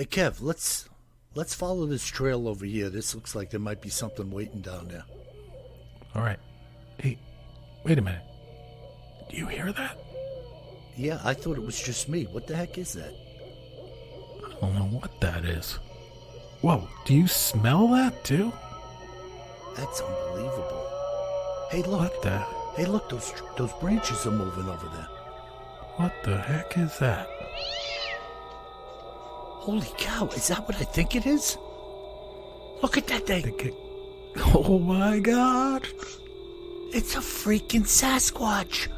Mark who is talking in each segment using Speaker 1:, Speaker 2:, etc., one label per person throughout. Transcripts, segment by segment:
Speaker 1: Hey Kev, let's follow this trail over here. This looks like there might be something waiting down there.
Speaker 2: All right. Hey, wait a minute. Do you hear that?
Speaker 1: Yeah, I thought it was just me. What the heck is that?
Speaker 2: I don't know what that is. Whoa, do you smell that too?
Speaker 1: That's unbelievable. Hey, look.
Speaker 2: What the?
Speaker 1: Hey, look, those branches are moving over there.
Speaker 2: What the heck is that?
Speaker 1: Holy cow, is that what I think it is? Look at that thing.
Speaker 2: Oh my God.
Speaker 1: It's a freaking Sasquatch.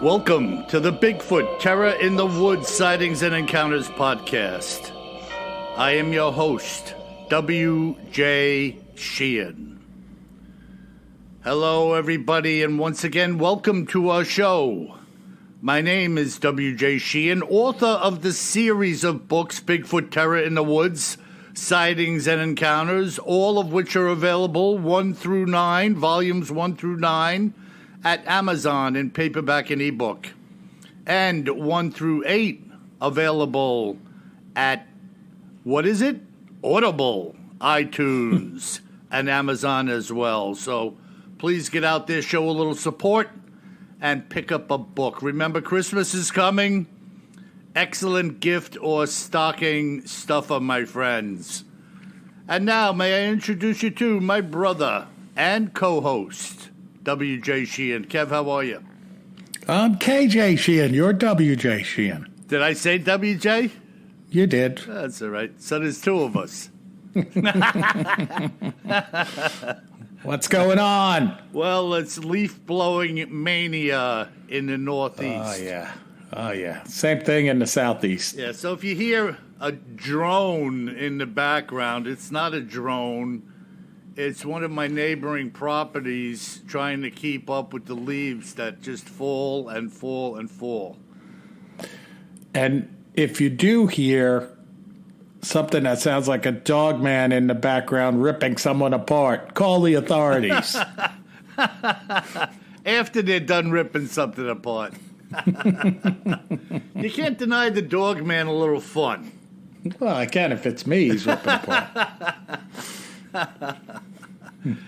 Speaker 1: Welcome to the Bigfoot Terror in the Woods Sightings and Encounters podcast. I am your host, W.J. Sheehan. Hello, everybody, and once again, welcome to our show. My name is W.J. Sheehan, author of the series of books Bigfoot Terror in the Woods, Sightings and Encounters, all of which are available 1 through 9, volumes 1 through 9, at Amazon in paperback and ebook, and 1 through 8 available at, Audible, iTunes, and Amazon as well. So please get out there, show a little support, and pick up a book. Remember, Christmas is coming. Excellent gift or stocking stuffer, my friends. And now, may I introduce you to my brother and co-host, W.J. Sheehan. Kev, how are you?
Speaker 2: I'm KJ Sheehan. You're WJ Sheehan.
Speaker 1: Did I say W.J.?
Speaker 2: You did.
Speaker 1: That's all right. So there's two of us.
Speaker 2: What's going on?
Speaker 1: Well, it's leaf-blowing mania in the Northeast.
Speaker 2: Oh, yeah. Same thing in the Southeast.
Speaker 1: Yeah, so if you hear a drone in the background, it's not a drone. It's one of my neighboring properties trying to keep up with the leaves that just fall and fall and fall.
Speaker 2: And if you do hear something that sounds like a dog man in the background ripping someone apart, call the authorities.
Speaker 1: After they're done ripping something apart. You can't deny the dog man a little fun.
Speaker 2: Well, I can if it's me he's ripping apart.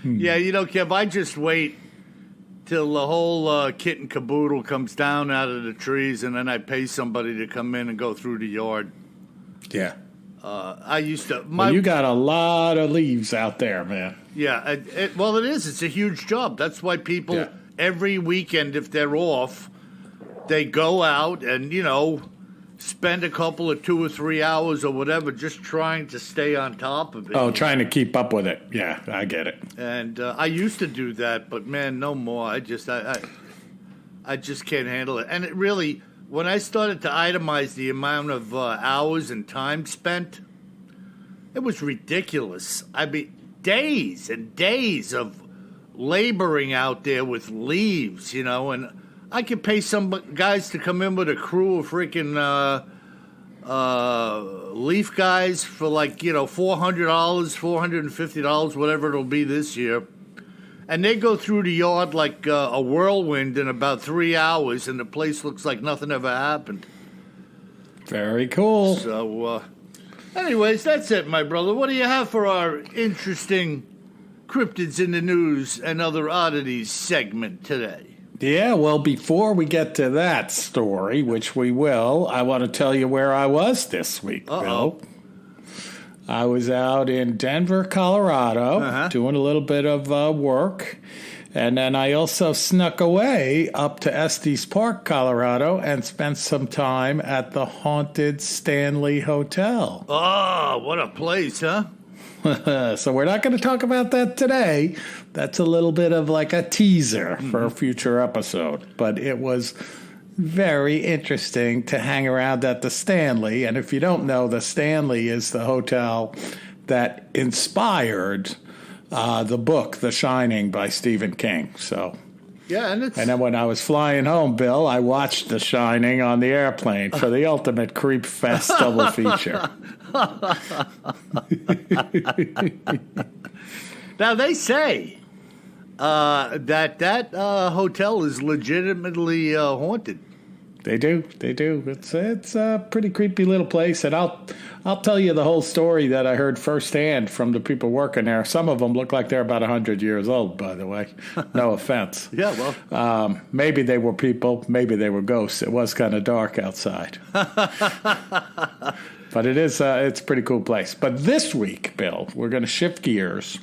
Speaker 1: Yeah, Kev, I just wait till the whole kit and caboodle comes down out of the trees, and then I pay somebody to come in and go through the yard.
Speaker 2: Yeah.
Speaker 1: I used to...
Speaker 2: Well, you got a lot of leaves out there, man.
Speaker 1: Yeah, it is. It's a huge job. That's why people, every weekend, if they're off, they go out and, spend a couple of 2 or 3 hours or whatever just trying to stay on top of it.
Speaker 2: Oh, trying to keep up with it. Yeah, I get it.
Speaker 1: And I used to do that, but, man, no more. I just can't handle it. And it really... When I started to itemize the amount of hours and time spent, it was ridiculous. I mean, days and days of laboring out there with leaves, and I could pay some guys to come in with a crew of freaking leaf guys for like, $400, $450, whatever it'll be this year. And they go through the yard like a whirlwind in about 3 hours, and the place looks like nothing ever happened.
Speaker 2: Very cool.
Speaker 1: So, anyways, that's it, my brother. What do you have for our interesting cryptids in the news and other oddities segment today?
Speaker 2: Yeah, well, before we get to that story, which we will, I want to tell you where I was this week, Bill. I was out in Denver, Colorado, doing a little bit of work. And then I also snuck away up to Estes Park, Colorado, and spent some time at the haunted Stanley Hotel.
Speaker 1: Oh, what a place, huh?
Speaker 2: So we're not going to talk about that today. That's a little bit of like a teaser for a future episode. But it was very interesting to hang around at the Stanley. And if you don't know, the Stanley is the hotel that inspired the book The Shining by Stephen King. So
Speaker 1: yeah, and
Speaker 2: then when I was flying home, Bill, I watched The Shining on the airplane for the ultimate creep fest double feature.
Speaker 1: Now they say that hotel is legitimately haunted.
Speaker 2: They do. It's a pretty creepy little place, and I'll tell you the whole story that I heard firsthand from the people working there. Some of them look like they're about 100 years old, by the way. No offense.
Speaker 1: Yeah, well,
Speaker 2: maybe they were people, maybe they were ghosts. It was kind of dark outside, but it's a pretty cool place. But this week, Bill, we're going to shift gears.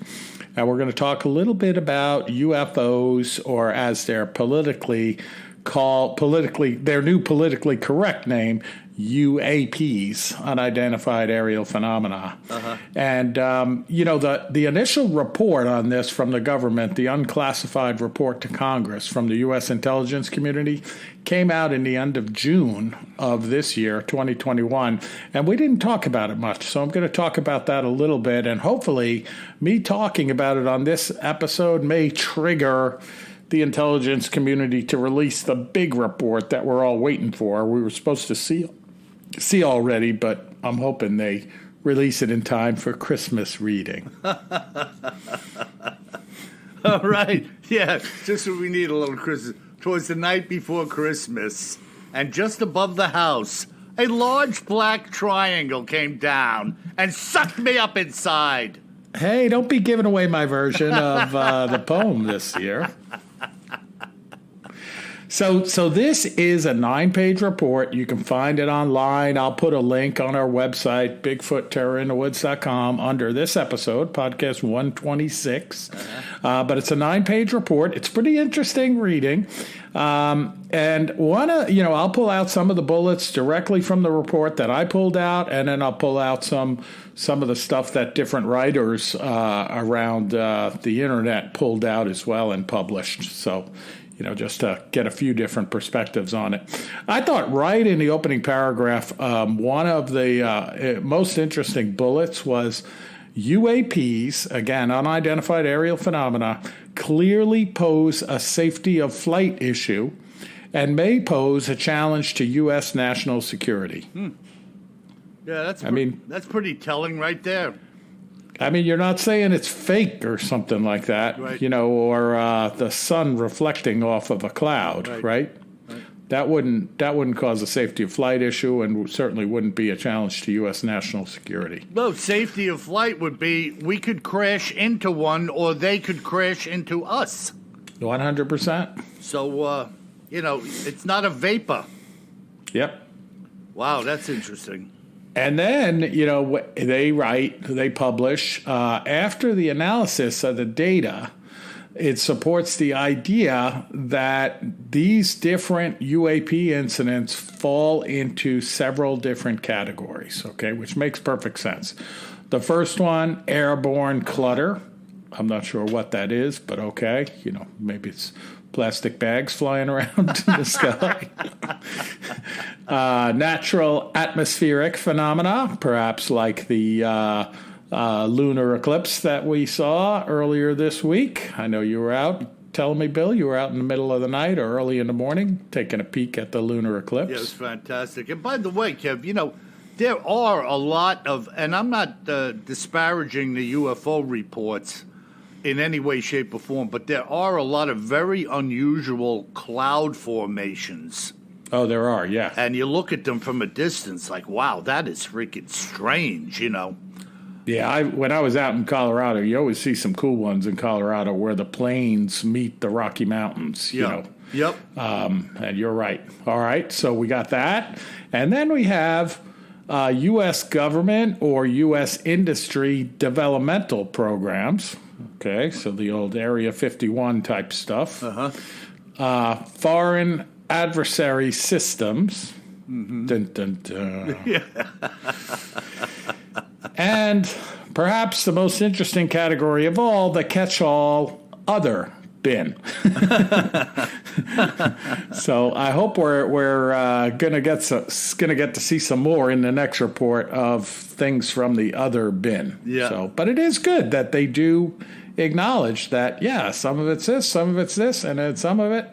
Speaker 2: And we're going to talk a little bit about UFOs, or as they're their new politically correct name, UAPs, Unidentified Aerial Phenomena. Uh-huh. And, the initial report on this from the government, the unclassified report to Congress from the U.S. intelligence community, came out in the end of June of this year, 2021, and we didn't talk about it much. So I'm going to talk about that a little bit, and hopefully me talking about it on this episode may trigger the intelligence community to release the big report that we're all waiting for. We were supposed to see already, but I'm hoping they release it in time for Christmas reading.
Speaker 1: All right. Yeah, just what we need, a little Christmas. Towards the night before Christmas, and just above the house, a large black triangle came down and sucked me up inside.
Speaker 2: Hey, don't be giving away my version of the poem this year. So this is a 9-page report. You can find it online. I'll put a link on our website, BigfootTerrorInTheWoods.com, under this episode, podcast 126. But it's a 9-page report. It's pretty interesting reading. And I'll pull out some of the bullets directly from the report that I pulled out, and then I'll pull out some of the stuff that different writers around the internet pulled out as well and published. So, just to get a few different perspectives on it. I thought right in the opening paragraph, one of the most interesting bullets was UAPs, again, unidentified aerial phenomena, clearly pose a safety of flight issue and may pose a challenge to U.S. national security.
Speaker 1: Yeah, that's pretty telling right there.
Speaker 2: I mean, you're not saying it's fake or something like that,
Speaker 1: right.
Speaker 2: Or the sun reflecting off of a cloud, right? That wouldn't cause a safety of flight issue, and certainly wouldn't be a challenge to U.S. national security.
Speaker 1: No, safety of flight would be we could crash into one, or they could crash into us.
Speaker 2: 100%.
Speaker 1: So, it's not a vapor.
Speaker 2: Yep.
Speaker 1: Wow, that's interesting.
Speaker 2: And then, they publish, after the analysis of the data, it supports the idea that these different UAP incidents fall into several different categories, okay, which makes perfect sense. The first one, airborne clutter. I'm not sure what that is, but okay, maybe it's plastic bags flying around in the sky. Natural atmospheric phenomena, perhaps like the lunar eclipse that we saw earlier this week. I know you were out. Telling me, Bill, you were out in the middle of the night or early in the morning taking a peek at the lunar eclipse.
Speaker 1: Yeah, it was fantastic. And by the way, Kev, there are a lot of, and I'm not disparaging the UFO reports in any way, shape, or form, but there are a lot of very unusual cloud formations.
Speaker 2: Oh, there are, yeah.
Speaker 1: And you look at them from a distance like, wow, that is freaking strange,
Speaker 2: Yeah, when I was out in Colorado, you always see some cool ones in Colorado where the plains meet the Rocky Mountains,
Speaker 1: Yep.
Speaker 2: And you're right. All right, so we got that. And then we have U.S. government or U.S. industry developmental programs. Okay, so the old Area 51 type stuff. Foreign adversary systems. Mm-hmm. Dun, dun, dun. Yeah. And perhaps the most interesting category of all, the catch-all other bin. So I hope we're gonna get to see some more in the next report of things from the other bin.
Speaker 1: Yeah.
Speaker 2: So, but it is good that they do acknowledge that. Yeah, some of it's this, some of it's this, and then some of it,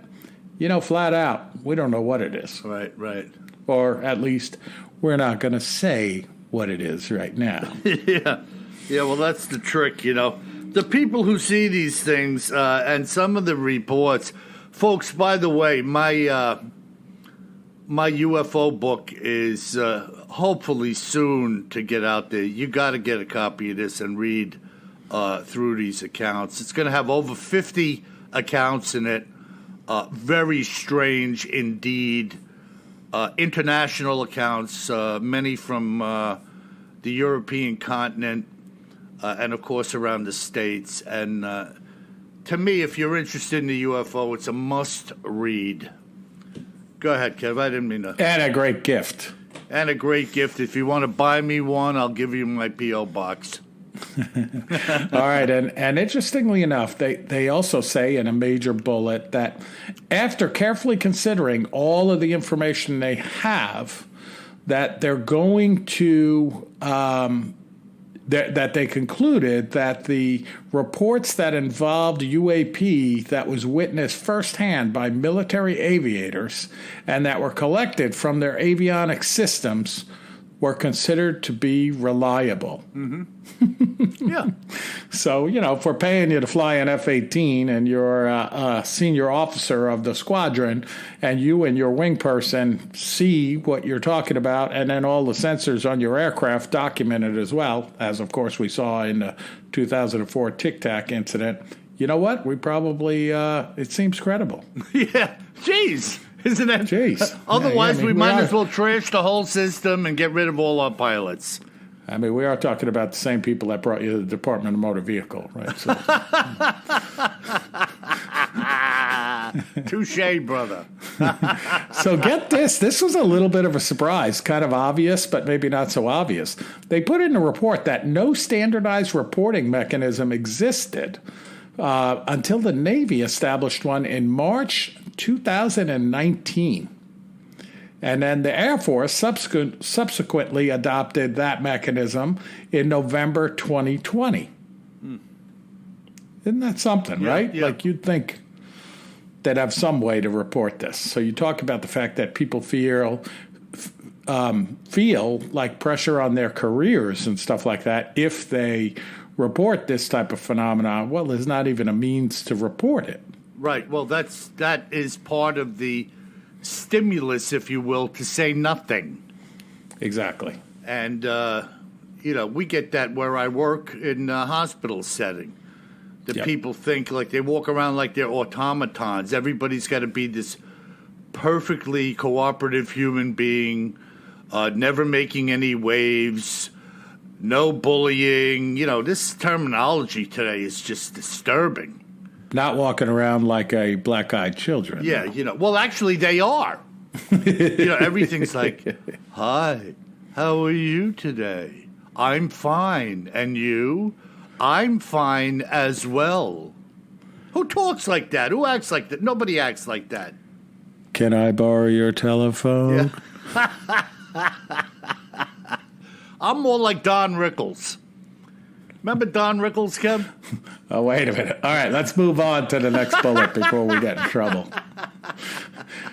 Speaker 2: flat out, we don't know what it is.
Speaker 1: Right.
Speaker 2: Or at least we're not going to say what it is right now.
Speaker 1: Yeah. Well, that's the trick. the people who see these things and some of the reports, folks, by the way, my UFO book is hopefully soon to get out there. You got to get a copy of this and read through these accounts. It's going to have over 50 accounts in it. Very strange indeed. International accounts, many from the European continent, and of course around the States. And to me, if you're interested in the UFO, it's a must read. Go ahead, Kev. I didn't mean to.
Speaker 2: And a great gift.
Speaker 1: And a great gift. If you want to buy me one, I'll give you my P.O. box.
Speaker 2: All right, and interestingly enough, they also say in a major bullet that after carefully considering all of the information they have, that they're going to that they concluded that the reports that involved UAP that was witnessed firsthand by military aviators and that were collected from their avionics systems were considered to be reliable.
Speaker 1: Mm-hmm. Yeah.
Speaker 2: So, if we're paying you to fly an F-18 and you're a senior officer of the squadron and you and your wing person see what you're talking about and then all the sensors on your aircraft document it as well, as of course we saw in the 2004 Tic Tac incident, you know what? We probably, it seems credible.
Speaker 1: Yeah. Jeez. Isn't it?
Speaker 2: Jeez.
Speaker 1: Otherwise, we might as well trash the whole system and get rid of all our pilots.
Speaker 2: I mean, we are talking about the same people that brought you to the Department of Motor Vehicle, right? So.
Speaker 1: Touche, brother.
Speaker 2: So get this. This was a little bit of a surprise, kind of obvious, but maybe not so obvious. They put in a report that no standardized reporting mechanism existed until the Navy established one in March 2019. And then the Air Force subsequently adopted that mechanism in November 2020. Isn't that something, right?
Speaker 1: Yeah.
Speaker 2: Like you'd think they'd have some way to report this. So you talk about the fact that people feel like pressure on their careers and stuff like that if they report this type of phenomenon. Well, there's not even a means to report it.
Speaker 1: Right. Well, that is part of the stimulus, if you will, to say nothing.
Speaker 2: Exactly.
Speaker 1: And, we get that where I work in a hospital setting. The people think like they walk around like they're automatons. Everybody's got to be this perfectly cooperative human being, never making any waves, no bullying. This terminology today is just disturbing.
Speaker 2: Not walking around like a black-eyed children.
Speaker 1: Yeah, well, actually, they are. Everything's like, hi, how are you today? I'm fine. And you? I'm fine as well. Who talks like that? Who acts like that? Nobody acts like that.
Speaker 2: Can I borrow your telephone?
Speaker 1: Yeah. I'm more like Don Rickles. Remember Don Rickles, Kev?
Speaker 2: Oh, wait a minute. All right, let's move on to the next bullet before we get in trouble.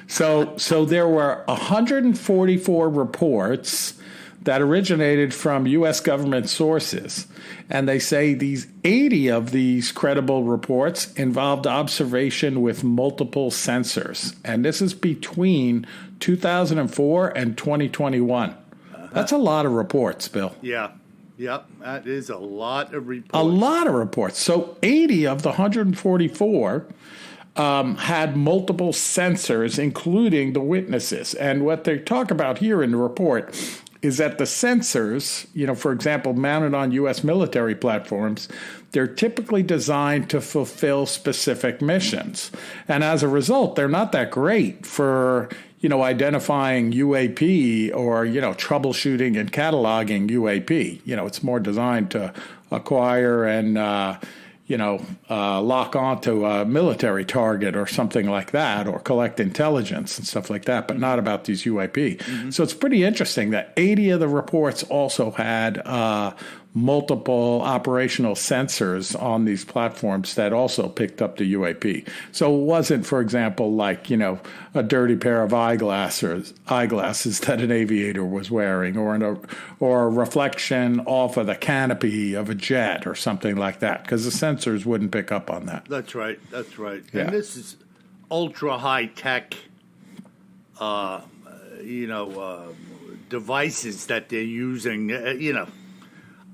Speaker 2: So there were 144 reports that originated from U.S. government sources, and they say 80 of these credible reports involved observation with multiple sensors, and this is between 2004 and 2021. That's a lot of reports, Bill.
Speaker 1: Yeah. Yep, that is a lot of reports.
Speaker 2: A lot of reports. So 80 of the 144 had multiple sensors, including the witnesses. And what they talk about here in the report is that the sensors, for example, mounted on U.S. military platforms, they're typically designed to fulfill specific missions. And as a result, they're not that great for identifying UAP or, troubleshooting and cataloging UAP. It's more designed to acquire and, lock onto a military target or something like that, or collect intelligence and stuff like that, but not about these UAP. Mm-hmm. So it's pretty interesting that 80 of the reports also had multiple operational sensors on these platforms that also picked up the UAP. So it wasn't, for example, like, a dirty pair of eyeglasses that an aviator was wearing, or a reflection off of the canopy of a jet or something like that, because the sensors wouldn't pick up on that.
Speaker 1: That's right.
Speaker 2: Yeah.
Speaker 1: And this is ultra high tech, devices that they're using,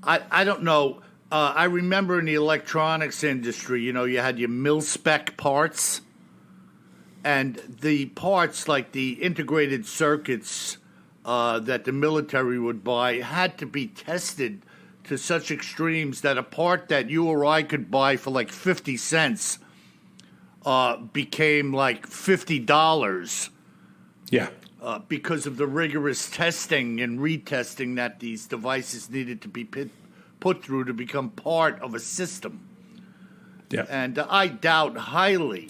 Speaker 1: I don't know. I remember in the electronics industry, you had your mil-spec parts, and the parts like the integrated circuits that the military would buy had to be tested to such extremes that a part that you or I could buy for like 50 cents became like $50.
Speaker 2: Yeah.
Speaker 1: Because of the rigorous testing and retesting that these devices needed to be put through to become part of a system.
Speaker 2: Yeah.
Speaker 1: And I doubt highly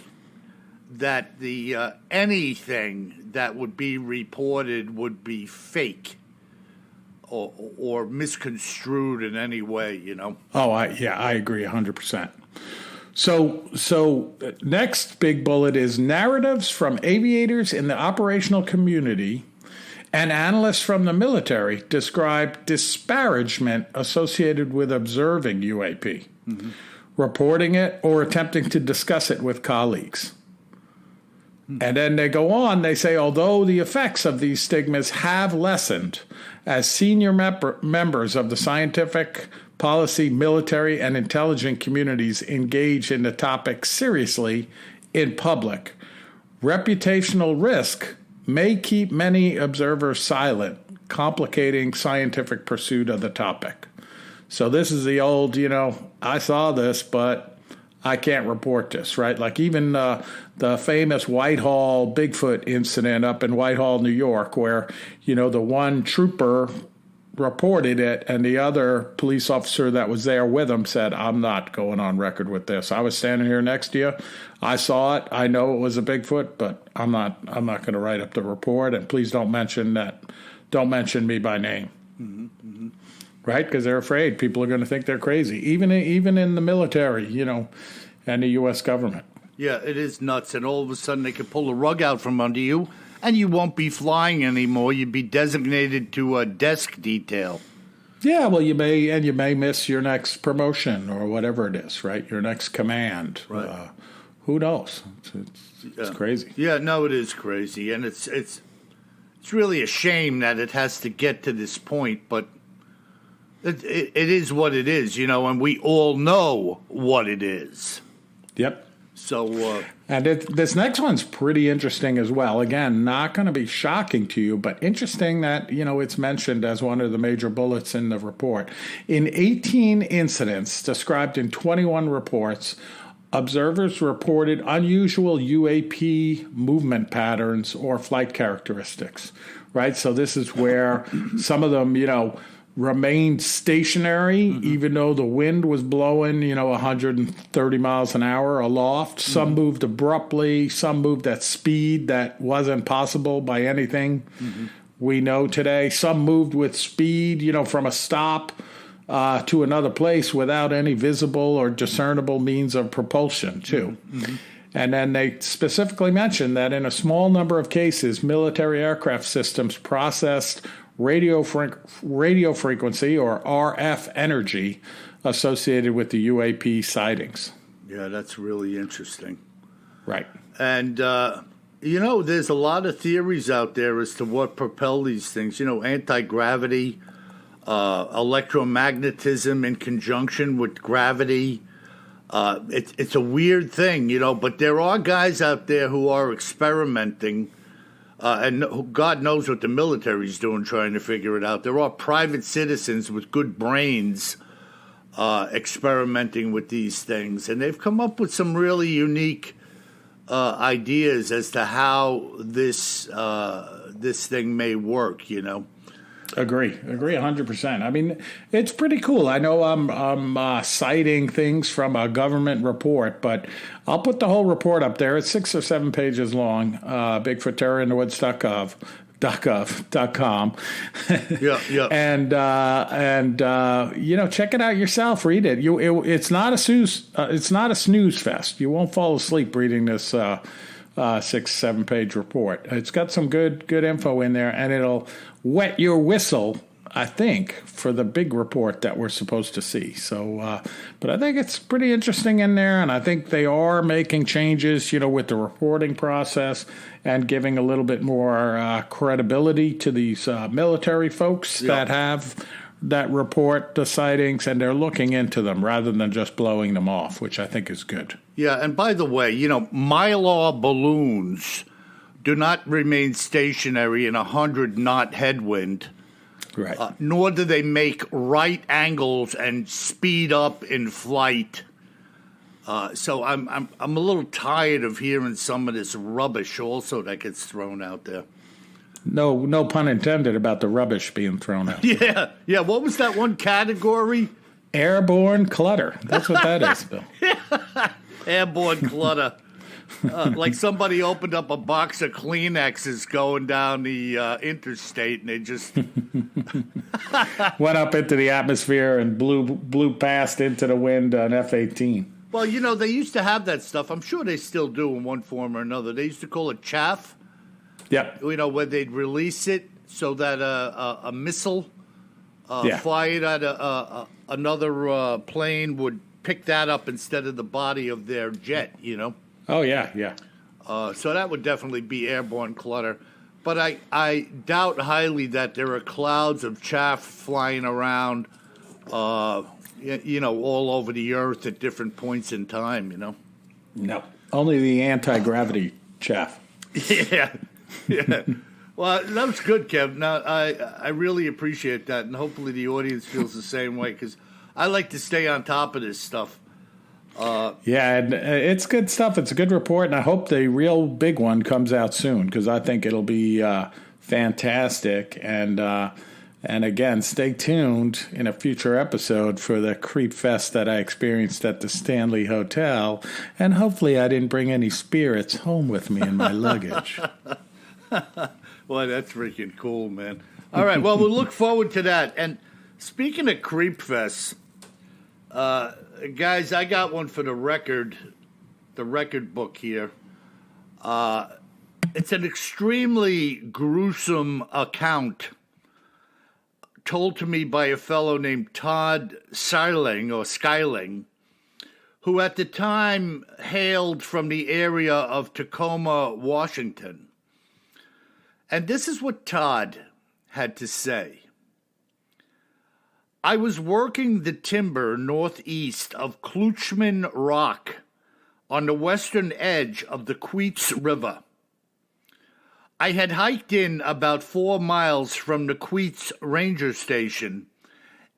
Speaker 1: that the anything that would be reported would be fake or misconstrued in any way,
Speaker 2: Oh, I agree 100%. So next big bullet is narratives from aviators in the operational community and analysts from the military describe disparagement associated with observing UAP, reporting it, or attempting to discuss it with colleagues. And then they go on, they say, although the effects of these stigmas have lessened as senior members of the scientific, policy, military, and intelligence communities engage in the topic seriously in public, reputational risk may keep many observers silent, complicating scientific pursuit of the topic. So this is the old, I saw this, but I can't report this, right? Like even the famous Whitehall Bigfoot incident up in Whitehall, New York, where, the one trooper reported it and the other police officer that was there with him said, I'm not going on record with this. I was standing here next to you. I saw it. I know it was a Bigfoot, but I'm not going to write up the report, and please don't mention me by name.
Speaker 1: Mm-hmm.
Speaker 2: Right? Because they're afraid people are going to think they're crazy, even in the military, and the U.S. government.
Speaker 1: Yeah, it is nuts. And all of a sudden they could pull the rug out from under you, and you won't be flying anymore. You'd be designated to a desk detail.
Speaker 2: Yeah, well, you may miss your next promotion or whatever it is, right? Your next command.
Speaker 1: Right.
Speaker 2: Who knows? It's crazy.
Speaker 1: Yeah, no, it is crazy, and it's really a shame that it has to get to this point, but it is what it is, and we all know what it is.
Speaker 2: Yep.
Speaker 1: So,
Speaker 2: and this next one's pretty interesting as well. Again, not going to be shocking to you, but interesting that, it's mentioned as one of the major bullets in the report. In 18 incidents described in 21 reports, observers reported unusual UAP movement patterns or flight characteristics, right? So this is where some of them, remained stationary, even though the wind was blowing, 130 miles an hour aloft. Some moved abruptly. Some moved at speed that wasn't possible by anything we know today. Some moved with speed, from a stop to another place without any visible or discernible means of propulsion, too. And then they specifically mentioned that in a small number of cases, military aircraft systems processed radio frequency or RF energy associated with the UAP sightings.
Speaker 1: Yeah, that's really interesting.
Speaker 2: Right.
Speaker 1: And, there's a lot of theories out there as to what propel these things. Anti-gravity, electromagnetism in conjunction with gravity. It's a weird thing, but there are guys out there who are experimenting. And God knows what the military's doing trying to figure it out. There are private citizens with good brains experimenting with these things. And they've come up with some really unique ideas as to how this thing may work,
Speaker 2: Agree 100%. I mean, it's pretty cool. I know I'm citing things from a government report, but I'll put the whole report up there. It's 6 or 7 pages long, bigfootterrorinthewoods.gov. .gov.com.
Speaker 1: Yeah.
Speaker 2: And check it out yourself. Read it. It's not a snooze fest. You won't fall asleep reading this 6-7 page report. It's got some good info in there, and it'll wet your whistle, I think, for the big report that we're supposed to see. So, but I think it's pretty interesting in there, and I think they are making changes, with the reporting process and giving a little bit more credibility to these military folks that report the sightings, and they're looking into them rather than just blowing them off, which I think is good.
Speaker 1: Yeah, and by the way, Mylar balloons do not remain stationary in 100-knot headwind.
Speaker 2: Right.
Speaker 1: Nor do they make right angles and speed up in flight. So I'm a little tired of hearing some of this rubbish also that gets thrown out there.
Speaker 2: No pun intended about the rubbish being thrown out.
Speaker 1: Yeah. What was that one category?
Speaker 2: Airborne clutter. That's what that is, Bill.
Speaker 1: Airborne clutter. Like somebody opened up a box of Kleenexes going down the interstate, and they just
Speaker 2: went up into the atmosphere and blew past into the wind on F-18.
Speaker 1: Well, they used to have that stuff. I'm sure they still do in one form or another. They used to call it chaff.
Speaker 2: Yep.
Speaker 1: Where they'd release it so that a missile fired at another plane would pick that up instead of the body of their jet,
Speaker 2: Oh, yeah.
Speaker 1: So that would definitely be airborne clutter. But I doubt highly that there are clouds of chaff flying around, all over the earth at different points in time,
Speaker 2: No. Only the anti-gravity chaff.
Speaker 1: Yeah. Well, that was good, Kev. Now, I really appreciate that, and hopefully the audience feels the same way, because I like to stay on top of this stuff.
Speaker 2: And it's good stuff. It's a good report, and I hope the real big one comes out soon, because I think it'll be fantastic. And again, stay tuned in a future episode for the creep fest that I experienced at the Stanley Hotel, and hopefully I didn't bring any spirits home with me in my luggage.
Speaker 1: Well, that's freaking cool, man. All right, well, we'll look forward to that. And speaking of creep fests, guys, I got one for the record book here. It's an extremely gruesome account told to me by a fellow named Todd Skilling, who at the time hailed from the area of Tacoma, Washington. And this is what Todd had to say. I was working the timber northeast of Kluchman Rock on the western edge of the Queets River. I had hiked in about 4 miles from the Queets Ranger Station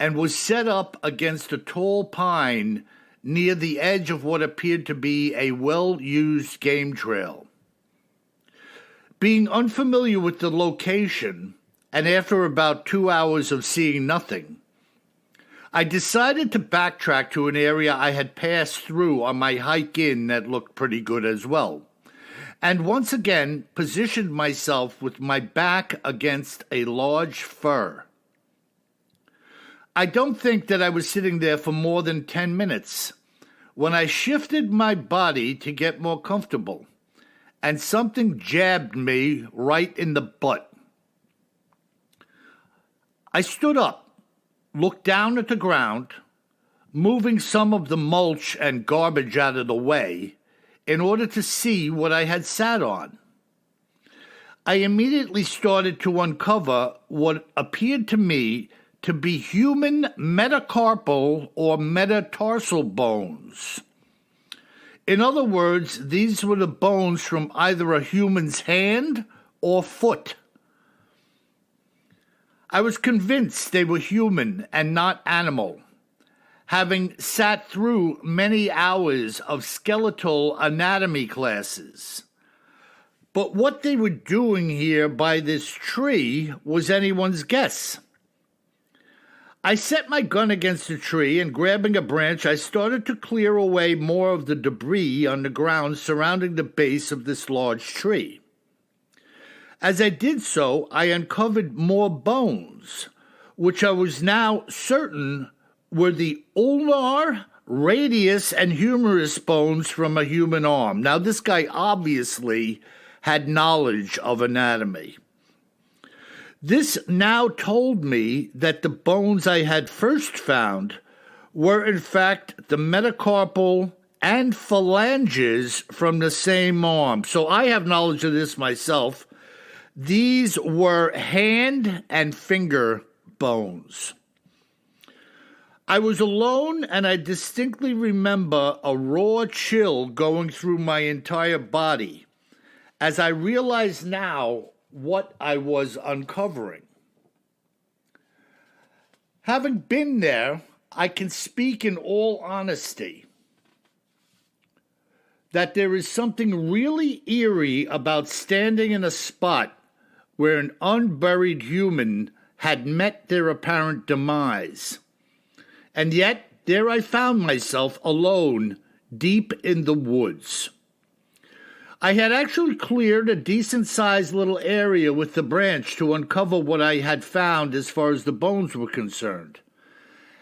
Speaker 1: and was set up against a tall pine near the edge of what appeared to be a well-used game trail. Being unfamiliar with the location, and after about 2 hours of seeing nothing, I decided to backtrack to an area I had passed through on my hike in that looked pretty good as well, and once again positioned myself with my back against a large fir. I don't think that I was sitting there for more than 10 minutes when I shifted my body to get more comfortable, and something jabbed me right in the butt. I stood up, looked down at the ground, moving some of the mulch and garbage out of the way in order to see what I had sat on. I immediately started to uncover what appeared to me to be human metacarpal or metatarsal bones. In other words, these were the bones from either a human's hand or foot. I was convinced they were human and not animal, having sat through many hours of skeletal anatomy classes. But what they were doing here by this tree was anyone's guess. I set my gun against the tree, and grabbing a branch, I started to clear away more of the debris on the ground surrounding the base of this large tree. As I did so, I uncovered more bones, which I was now certain were the ulnar, radius, and humerus bones from a human arm. Now, this guy obviously had knowledge of anatomy. This now told me that the bones I had first found were in fact the metacarpal and phalanges from the same arm. So I have knowledge of this myself. These were hand and finger bones. I was alone, and I distinctly remember a raw chill going through my entire body as I realize now what I was uncovering. Having been there, I can speak in all honesty that there is something really eerie about standing in a spot where an unburied human had met their apparent demise. And yet, there I found myself alone, deep in the woods. I had actually cleared a decent-sized little area with the branch to uncover what I had found as far as the bones were concerned,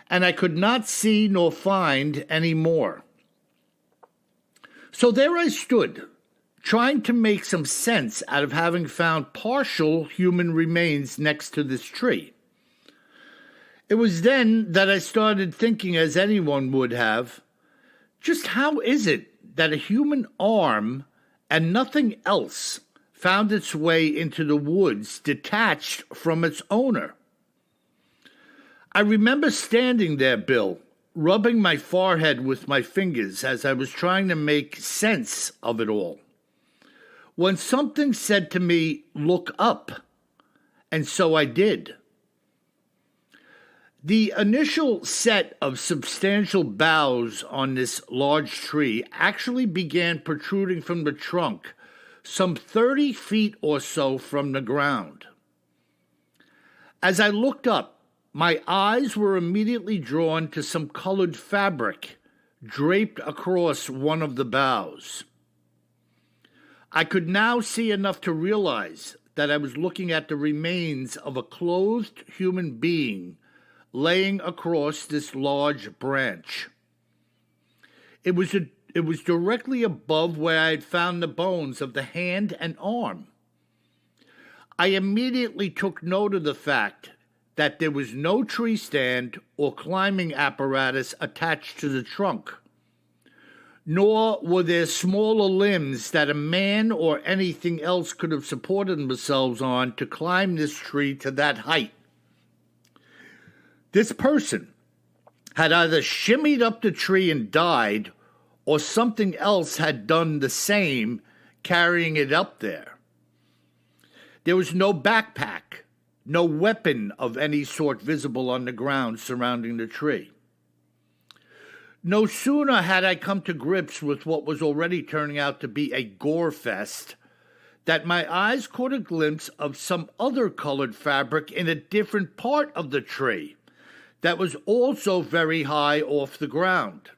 Speaker 1: and I could not see nor find any more. So there I stood, trying to make some sense out of having found partial human remains next to this tree. It was then that I started thinking, as anyone would have, just how is it that a human arm and nothing else found its way into the woods detached from its owner? I remember standing there, Bill, rubbing my forehead with my fingers as I was trying to make sense of it all, when something said to me, "Look up," and so I did. The initial set of substantial boughs on this large tree actually began protruding from the trunk some 30 feet or so from the ground. As I looked up, my eyes were immediately drawn to some colored fabric draped across one of the boughs. I could now see enough to realize that I was looking at the remains of a clothed human being laying across this large branch. It was directly above where I had found the bones of the hand and arm. I immediately took note of the fact that there was no tree stand or climbing apparatus attached to the trunk, nor were there smaller limbs that a man or anything else could have supported themselves on to climb this tree to that height. This person had either shimmied up the tree and died, or something else had done the same, carrying it up there. There was no backpack, no weapon of any sort visible on the ground surrounding the tree. No sooner had I come to grips with what was already turning out to be a gore fest that my eyes caught a glimpse of some other colored fabric in a different part of the tree that was also very high off the ground.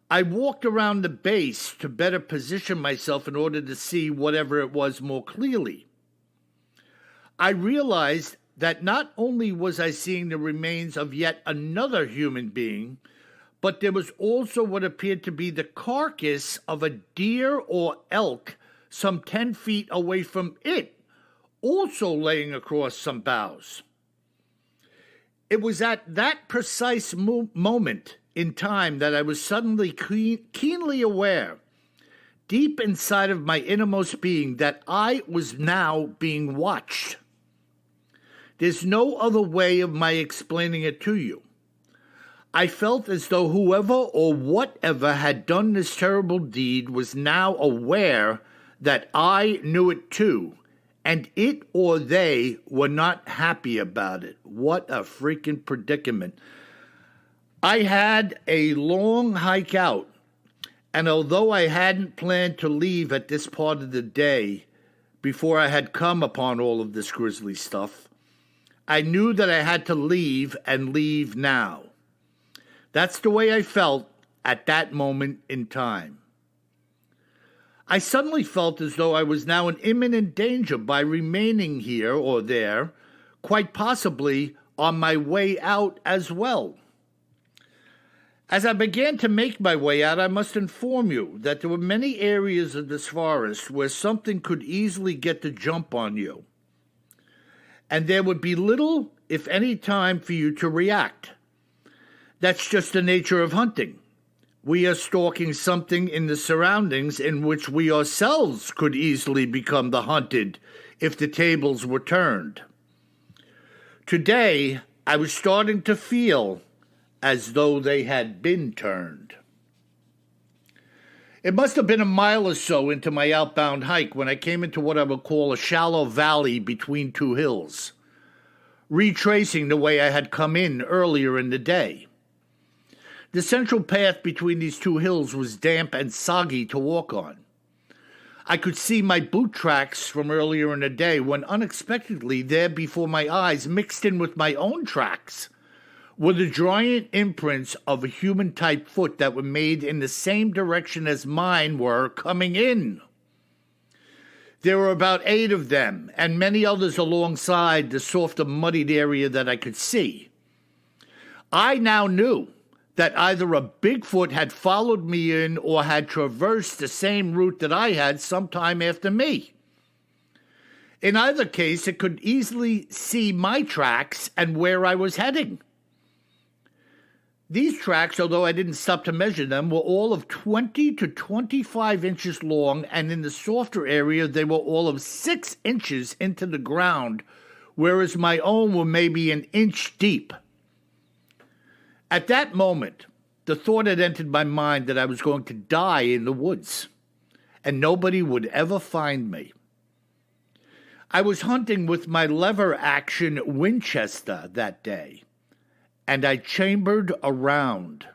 Speaker 1: I walked around the base to better position myself in order to see whatever it was more clearly. I realized that not only was I seeing the remains of yet another human being, but there was also what appeared to be the carcass of a deer or elk some 10 feet away from it, also laying across some boughs. It was at that precise moment in time that I was suddenly keenly aware, deep inside of my innermost being, that I was now being watched. There's no other way of my explaining it to you. I felt as though whoever or whatever had done this terrible deed was now aware that I knew it too, and it or they were not happy about it. What a freaking predicament. I had a long hike out, and although I hadn't planned to leave at this part of the day before I had come upon all of this grisly stuff, I knew that I had to leave and leave now. That's the way I felt at that moment in time. I suddenly felt as though I was now in imminent danger by remaining here or there, quite possibly on my way out as well. As I began to make my way out, I must inform you that there were many areas of this forest where something could easily get the jump on you, and there would be little, if any, time for you to react. That's just the nature of hunting. We are stalking something in the surroundings in which we ourselves could easily become the hunted if the tables were turned. Today, I was starting to feel as though they had been turned. It must have been a mile or so into my outbound hike when I came into what I would call a shallow valley between two hills, retracing the way I had come in earlier in the day. The central path between these two hills was damp and soggy to walk on. I could see my boot tracks from earlier in the day when unexpectedly there before my eyes, mixed in with my own tracks, were the giant imprints of a human-type foot that were made in the same direction as mine were coming in. There were about 8 of them, and many others alongside the softer, muddied area that I could see. I now knew that either a Bigfoot had followed me in or had traversed the same route that I had sometime after me. In either case, it could easily see my tracks and where I was heading. These tracks, although I didn't stop to measure them, were all of 20 to 25 inches long, and in the softer area, they were all of 6 inches into the ground, whereas my own were maybe an inch deep. At that moment, the thought had entered my mind that I was going to die in the woods, and nobody would ever find me. I was hunting with my lever-action Winchester that day, and I chambered around.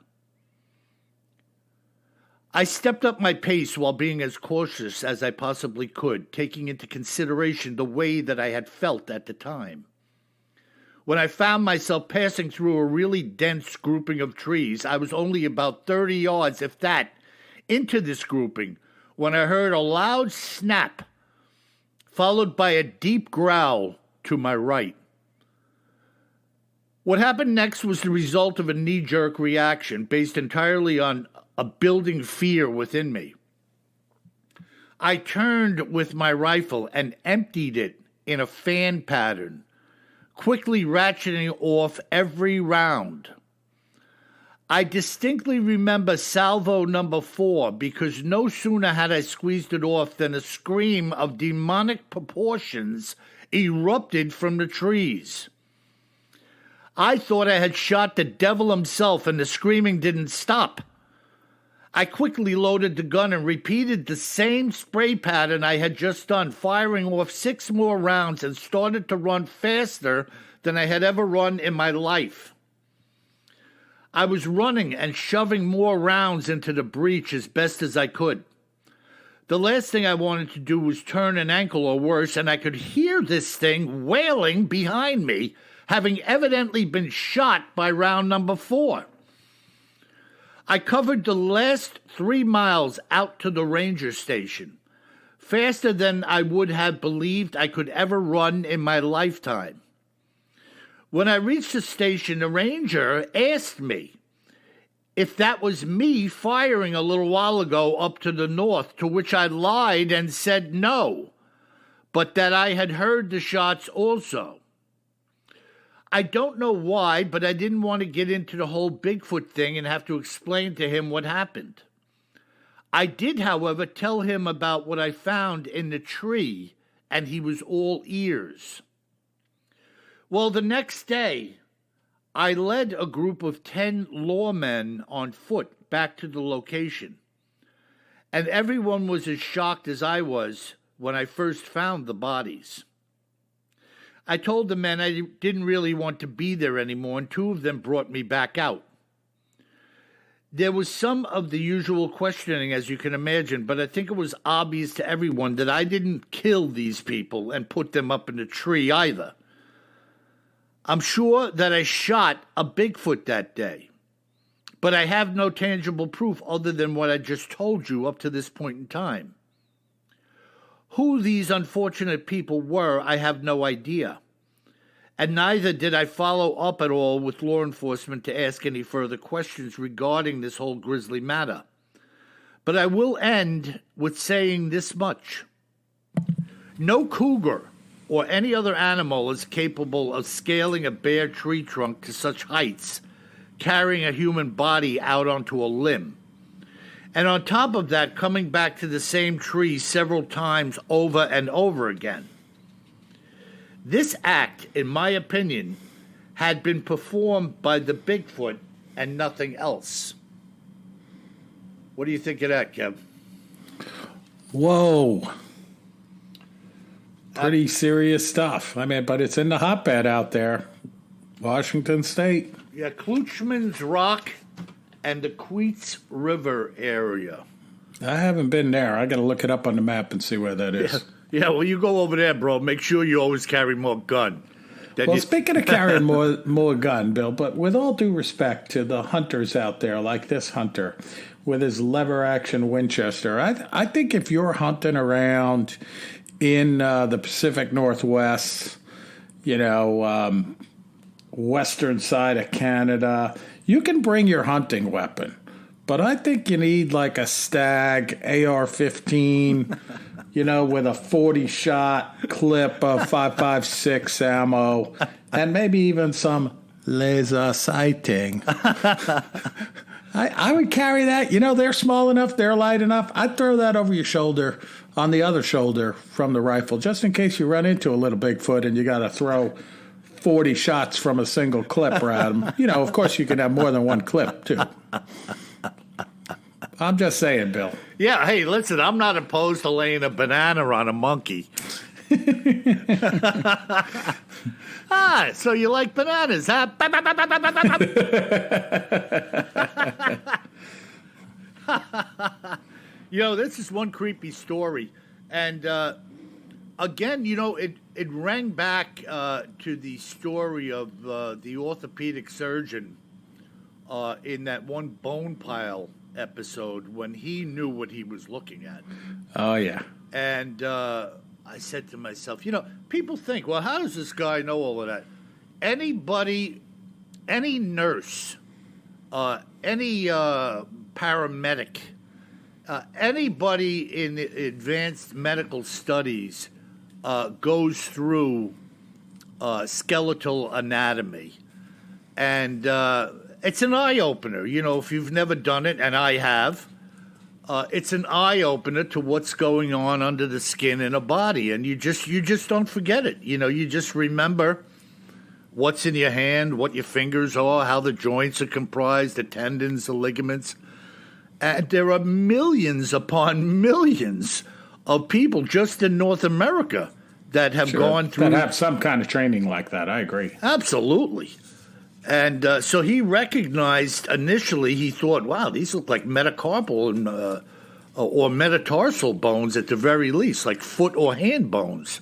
Speaker 1: I stepped up my pace while being as cautious as I possibly could, taking into consideration the way that I had felt at the time. When I found myself passing through a really dense grouping of trees, I was only about 30 yards, if that, into this grouping when I heard a loud snap, followed by a deep growl to my right. What happened next was the result of a knee-jerk reaction based entirely on a building fear within me. I turned with my rifle and emptied it in a fan pattern, quickly ratcheting off every round. I distinctly remember salvo number 4 because no sooner had I squeezed it off than a scream of demonic proportions erupted from the trees. I thought I had shot the devil himself, and the screaming didn't stop. I quickly loaded the gun and repeated the same spray pattern I had just done, firing off 6 more rounds, and started to run faster than I had ever run in my life. I was running and shoving more rounds into the breach as best as I could. The last thing I wanted to do was turn an ankle or worse, and I could hear this thing wailing behind me, having evidently been shot by round number 4. I covered the last 3 miles out to the ranger station, faster than I would have believed I could ever run in my lifetime. When I reached the station, the ranger asked me if that was me firing a little while ago up to the north, to which I lied and said no, but that I had heard the shots also. I don't know why, but I didn't want to get into the whole Bigfoot thing and have to explain to him what happened. I did, however, tell him about what I found in the tree, and he was all ears. Well, the next day, I led a group of 10 lawmen on foot back to the location, and everyone was as shocked as I was when I first found the bodies. I told the men I didn't really want to be there anymore, and 2 of them brought me back out. There was some of the usual questioning, as you can imagine, but I think it was obvious to everyone that I didn't kill these people and put them up in a tree either. I'm sure that I shot a Bigfoot that day, but I have no tangible proof other than what I just told you up to this point in time. Who these unfortunate people were, I have no idea. And neither did I follow up at all with law enforcement to ask any further questions regarding this whole grisly matter. But I will end with saying this much. No cougar or any other animal is capable of scaling a bare tree trunk to such heights, carrying a human body out onto a limb. And on top of that, coming back to the same tree several times over and over again. This act, in my opinion, had been performed by the Bigfoot and nothing else. What do you think of that, Kev?
Speaker 2: Whoa. Pretty serious stuff. I mean, but it's in the hotbed out there. Washington State.
Speaker 1: Yeah, Kluchman's Rock and the Queets River area.
Speaker 2: I haven't been there. I got to look it up on the map and see where that is.
Speaker 1: Yeah, well, you go over there, bro. Make sure you always carry more gun.
Speaker 2: Well, speaking of carrying more gun, Bill, but with all due respect to the hunters out there, like this hunter with his lever-action Winchester, I think if you're hunting around in the Pacific Northwest, western side of Canada, you can bring your hunting weapon. But I think you need like a Stag AR-15, with a 40-shot clip of 5.56 ammo, and maybe even some laser sighting. I would carry that. They're small enough, they're light enough. I'd throw that over your shoulder, on the other shoulder from the rifle, just in case you run into a little Bigfoot and you got to throw 40 shots from a single clip at him. Of course, you can have more than one clip, too. I'm just saying, Bill.
Speaker 1: Yeah, hey, listen, I'm not opposed to laying a banana on a monkey. So you like bananas, huh? This is one creepy story. And again, it rang back to the story of the orthopedic surgeon in that one bone pile episode when he knew what he was looking at.
Speaker 2: Oh, yeah.
Speaker 1: And I said to myself, people think, well, how does this guy know all of that? Anybody, any nurse, any paramedic, anybody in advanced medical studies goes through skeletal anatomy. And it's an eye-opener. If you've never done it, and I have, it's an eye-opener to what's going on under the skin in a body. And you just don't forget it. You just remember what's in your hand, what your fingers are, how the joints are comprised, the tendons, the ligaments. And there are millions upon millions of people just in North America that have gone through.
Speaker 2: That have some kind of training like that. I agree.
Speaker 1: Absolutely. And so he recognized initially, he thought, wow, these look like metacarpal and, or metatarsal bones at the very least, like foot or hand bones.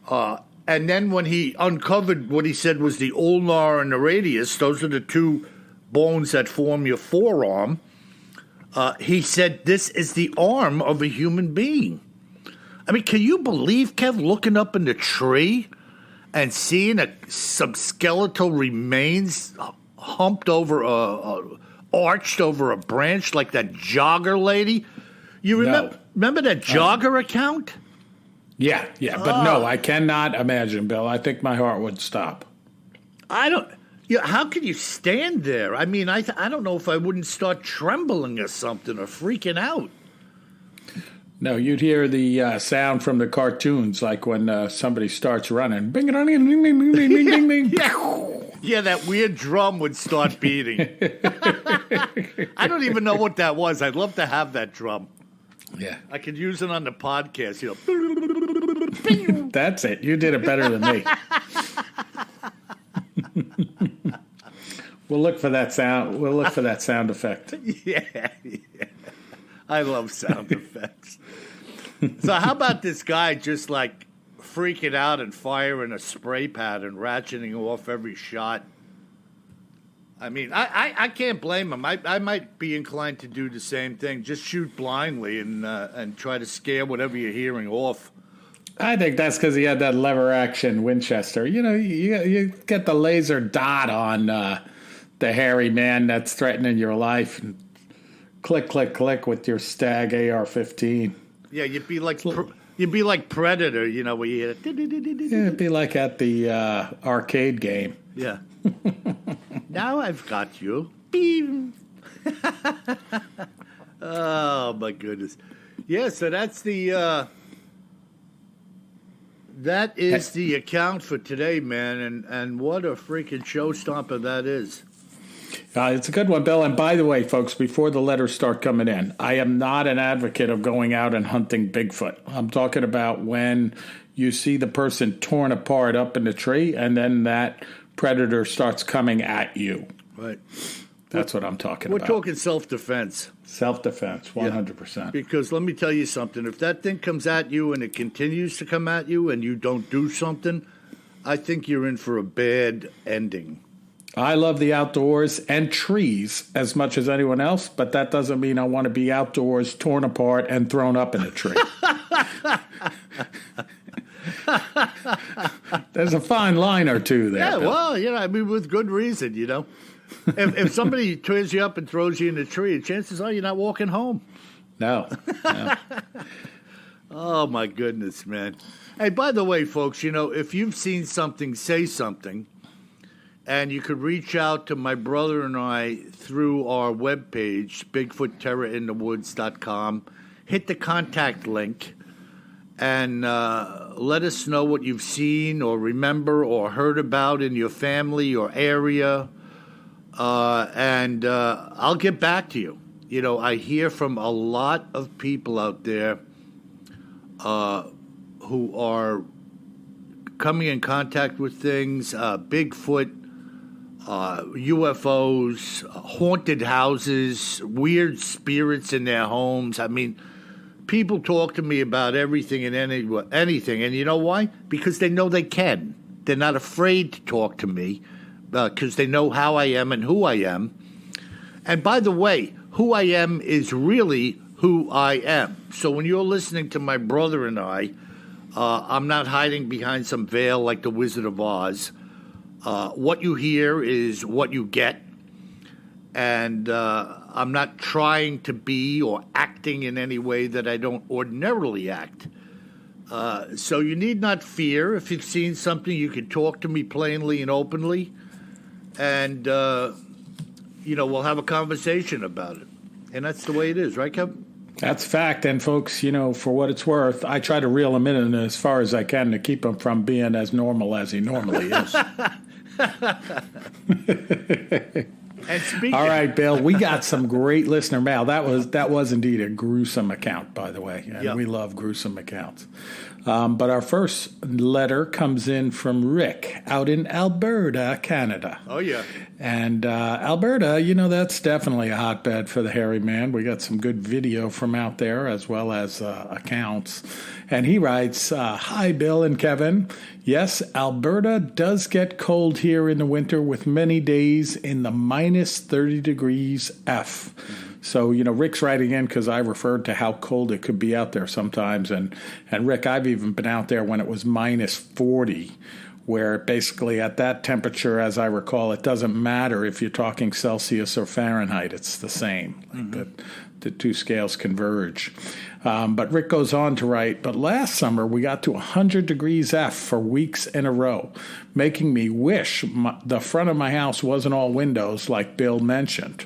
Speaker 1: And then when he uncovered what he said was the ulnar and the radius, those are the two bones that form your forearm, he said this is the arm of a human being. I mean, can you believe, Kev, looking up in the tree and seeing some skeletal remains humped over, arched over a branch like that jogger lady? You remember that jogger account?
Speaker 2: Yeah, but no, I cannot imagine, Bill. I think my heart would stop.
Speaker 1: How can you stand there? I mean, I don't know if I wouldn't start trembling or something or freaking out.
Speaker 2: No, you'd hear the sound from the cartoons, like when somebody starts running. Bing, ding, ding, ding, ding, ding, ding, ding.
Speaker 1: Yeah, that weird drum would start beating. I don't even know what that was. I'd love to have that drum.
Speaker 2: Yeah.
Speaker 1: I could use it on the podcast.
Speaker 2: That's it. You did it better than me. We'll look for that sound. We'll look for that sound effect.
Speaker 1: Yeah. I love sound effects. So how about this guy just like freaking out and firing a spray pad and ratcheting off every shot? I mean, I can't blame him. I might be inclined to do the same thing. Just shoot blindly and try to scare whatever you're hearing off.
Speaker 2: I think that's because he had that lever action Winchester. You know, you get the laser dot on the hairy man that's threatening your life. And click, click, click with your Stag AR-15.
Speaker 1: Yeah, you'd be like Predator, you know, where you hit it.
Speaker 2: Yeah, it'd be like at the arcade game.
Speaker 1: Yeah. Now I've got you. Beep. Oh my goodness. Yeah, so that's the that is the account for today, man, and what a freaking showstopper that is.
Speaker 2: It's a good one, Bill. And by the way, folks, before the letters start coming in, I am not an advocate of going out and hunting Bigfoot. I'm talking about when you see the person torn apart up in the tree and then that predator starts coming at you.
Speaker 1: Right.
Speaker 2: That's what I'm talking about.
Speaker 1: We're talking self-defense.
Speaker 2: Self-defense, 100%.
Speaker 1: Yeah. Because let me tell you something. If that thing comes at you and it continues to come at you and you don't do something, I think you're in for a bad ending.
Speaker 2: I love the outdoors and trees as much as anyone else, but that doesn't mean I want to be outdoors, torn apart, and thrown up in a tree. There's a fine line or two there.
Speaker 1: Yeah,
Speaker 2: Bill.
Speaker 1: well, you know, I mean, with good reason, you know. If somebody tears you up and throws you in a tree, chances are you're not walking home.
Speaker 2: No.
Speaker 1: Oh, my goodness, man. Hey, by the way, folks, you know, if you've seen something, say something. And you could reach out to my brother and I through our webpage, BigfootTerrorInTheWoods.com. Hit the contact link and let us know what you've seen or remember or heard about in your family or area. And I'll get back to you. You know, I hear from a lot of people out there who are coming in contact with things, Bigfoot, UFOs, haunted houses, weird spirits in their homes. I mean, people talk to me about everything and anything. And you know why? Because they know they can. They're not afraid to talk to me because they know how I am and who I am. And by the way, who I am is really who I am. So when you're listening to my brother and I'm not hiding behind some veil like the Wizard of Oz. What you hear is what you get, and I'm not trying to be or acting in any way that I don't ordinarily act. So you need not fear. If you've seen something, you can talk to me plainly and openly, and, you know, we'll have a conversation about it. And that's the way it is, right, Kevin?
Speaker 2: That's fact. And, folks, you know, for what it's worth, I try to reel him in as far as I can to keep him from being as normal as he normally is.
Speaker 1: And speaking,
Speaker 2: all right, Bill, we got some great listener mail. That was indeed a gruesome account, by the way, and we love gruesome accounts. But our first letter comes in from Rick out in Alberta, Canada.
Speaker 1: Oh, yeah.
Speaker 2: And Alberta, you know, that's definitely a hotbed for the hairy man. We got some good video from out there as well as accounts. And he writes, hi, Bill and Kevin. Yes, Alberta does get cold here in the winter with many days in the minus 30 degrees F. So, you know, Rick's writing in because I referred to how cold it could be out there sometimes. And Rick, I've even been out there when it was minus 40, where basically at that temperature, as I recall, it doesn't matter if you're talking Celsius or Fahrenheit. It's the same. The two scales converge. But Rick goes on to write, but last summer we got to 100 degrees F for weeks in a row, making me wish the front of my house wasn't all windows like Bill mentioned.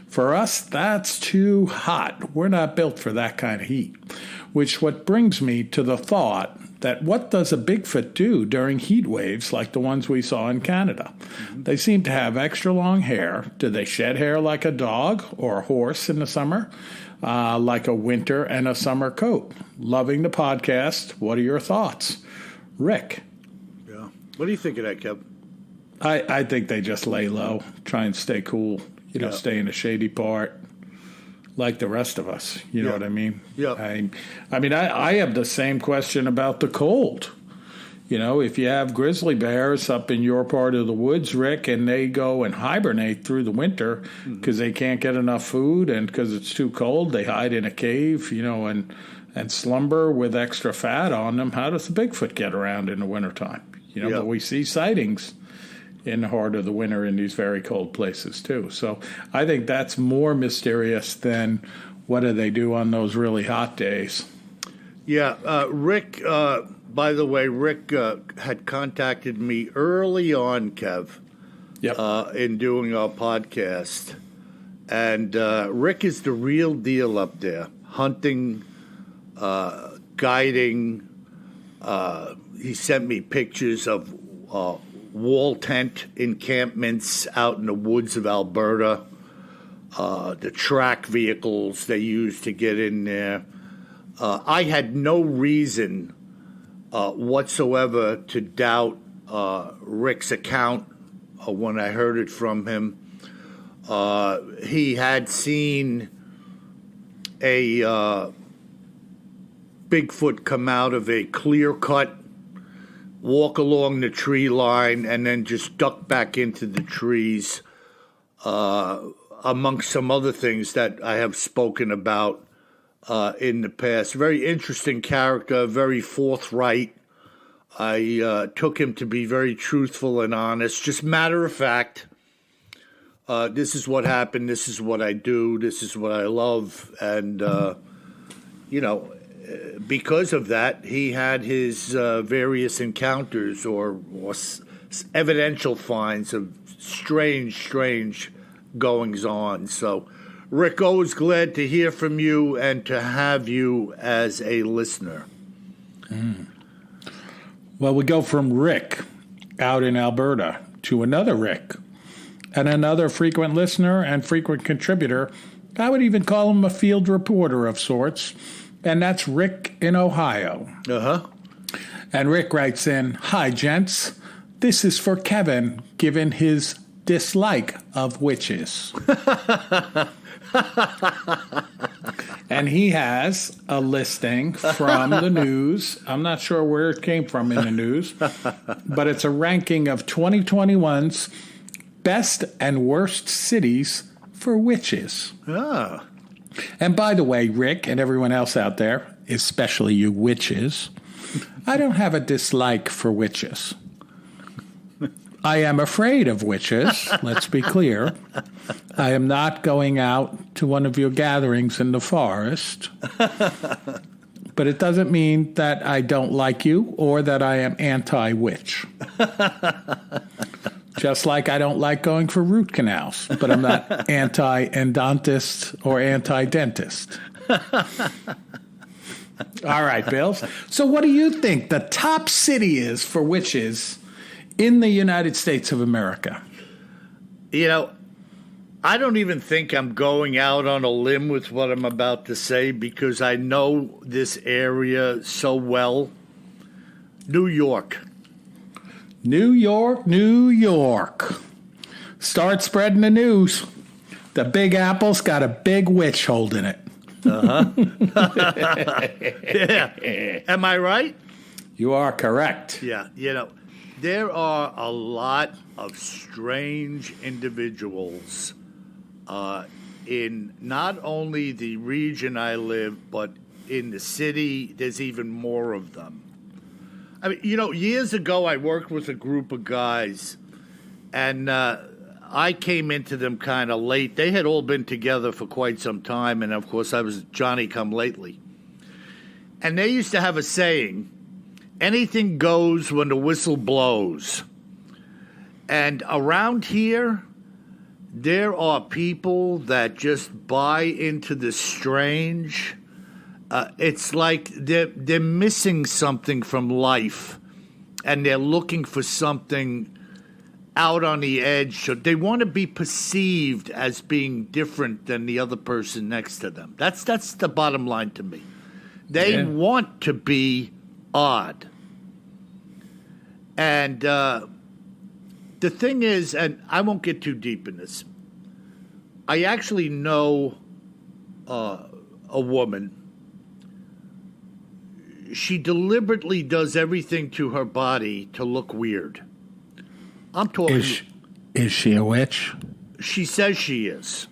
Speaker 2: For us, that's too hot. We're not built for that kind of heat. What brings me to the thought that what does a Bigfoot do during heat waves like the ones we saw in Canada? They seem to have extra long hair. Do they shed hair like a dog or a horse in the summer? Like a winter and a summer coat? Loving the podcast. What are your thoughts? Rick.
Speaker 1: Yeah. What do you think of that, Kev?
Speaker 2: I think they just lay low, try and stay cool, you know, stay in the shady part. Like the rest of us, you know what I mean?
Speaker 1: Yeah.
Speaker 2: I mean, I have the same question about the cold. If you have grizzly bears up in your part of the woods, Rick, and they go and hibernate through the winter because they can't get enough food and because it's too cold, they hide in a cave, and slumber with extra fat on them. How does the Bigfoot get around in the wintertime? But we see sightings in the heart of the winter in these very cold places too. So I think that's more mysterious than what do they do on those really hot days.
Speaker 1: Yeah, Rick, by the way, Rick had contacted me early on, Kev, in doing our podcast. And Rick is the real deal up there, hunting, guiding. He sent me pictures of wall tent encampments out in the woods of Alberta, the track vehicles they use to get in there. I had no reason whatsoever to doubt Rick's account when I heard it from him. He had seen a Bigfoot come out of a clear cut, walk along the tree line, and then just duck back into the trees, amongst some other things that I have spoken about in the past. Very interesting character, very forthright. I took him to be very truthful and honest, just matter of fact. This is what happened. This is what I do. This is what I love. And, because of that, he had his various encounters or evidential finds of strange goings on. So, Rick, always glad to hear from you and to have you as a listener.
Speaker 2: Well, we go from Rick out in Alberta to another Rick and another frequent listener and frequent contributor. I would even call him a field reporter of sorts, and that's Rick in Ohio. And Rick writes in, "Hi, gents. This is for Kevin, given his dislike of witches." And he has a listing from the news. I'm not sure where it came from in the news, but it's a ranking of 2021's best and worst cities for witches. And by the way, Rick and everyone else out there, especially you witches, I don't have a dislike for witches. I am afraid of witches, let's be clear. I am not going out to one of your gatherings in the forest. But it doesn't mean that I don't like you or that I am anti-witch. Just like I don't like going for root canals, but I'm not anti-endontist or anti-dentist. All right, Bill. So what do you think the top city is for witches in the United States of America?
Speaker 1: I don't even think I'm going out on a limb with what I'm about to say because I know this area so well. New York.
Speaker 2: New York, New York. Start spreading the news. The Big Apple's got a big witch holding it.
Speaker 1: Yeah. Am I right?
Speaker 2: You are correct.
Speaker 1: Yeah. There are a lot of strange individuals in not only the region I live, but in the city. There's even more of them. I mean, years ago, I worked with a group of guys, and I came into them kind of late. They had all been together for quite some time, and of course, I was Johnny-come-lately. And they used to have a saying, anything goes when the whistle blows. And around here, there are people that just buy into the strange. It's like they're missing something from life, and they're looking for something out on the edge. So they want to be perceived as being different than the other person next to them. That's the bottom line to me. They want to be odd. And the thing is, and I won't get too deep in this, I actually know a woman. she deliberately does everything to her body to look weird. I'm talking.
Speaker 2: Is she a witch?
Speaker 1: She says she is.